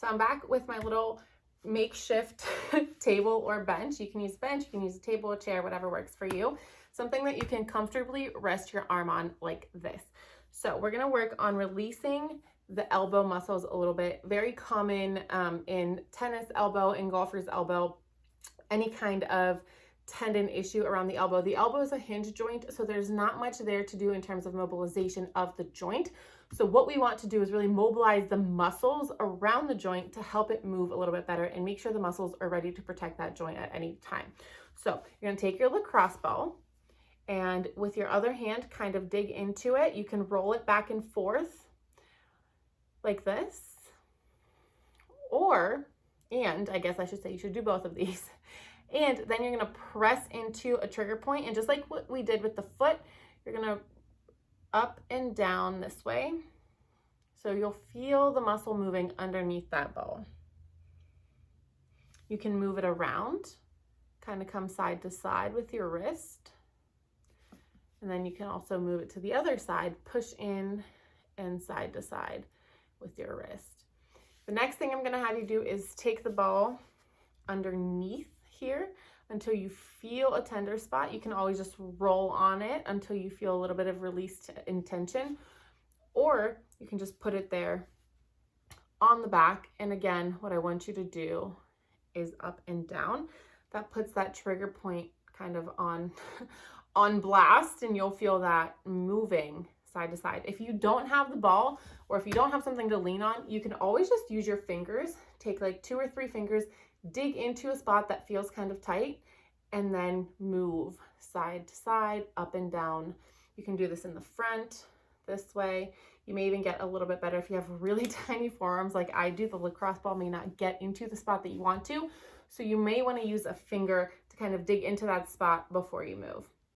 So I'm back with my little makeshift table or bench. You can use a bench, you can use a table, a chair, whatever works for you. Something that you can comfortably rest your arm on like this. So we're gonna work on releasing the elbow muscles a little bit. Very common in tennis elbow, in golfer's elbow, any kind of tendon issue around the elbow. The elbow is a hinge joint, so there's not much there to do in terms of mobilization of the joint. So what we want to do is really mobilize the muscles around the joint to help it move a little bit better and make sure the muscles are ready to protect that joint at any time. So you're gonna take your lacrosse ball and with your other hand, kind of dig into it. You can roll it back and forth like this, and I guess I should say you should do both of these. And then you're gonna press into a trigger point, and just like what we did with the foot, you're gonna up and down this way. So you'll feel the muscle moving underneath that ball. You can move it around, kind of come side to side with your wrist. And then you can also move it to the other side, push in and side to side with your wrist. The next thing I'm gonna have you do is take the ball underneath here until you feel a tender spot. You can always just roll on it until you feel a little bit of released tension, or you can just put it there on the back. And again, what I want you to do is up and down. That puts that trigger point kind of on blast, and you'll feel that moving side to side. If you don't have the ball, or if you don't have something to lean on, you can always just use your fingers. Take like 2 or 3 fingers, dig into a spot that feels kind of tight, and then move side to side, up and down. You can do this in the front, this way. You may even get a little bit better if you have really tiny forearms like I do. The lacrosse ball may not get into the spot that you want to, so you may want to use a finger to kind of dig into that spot before you move.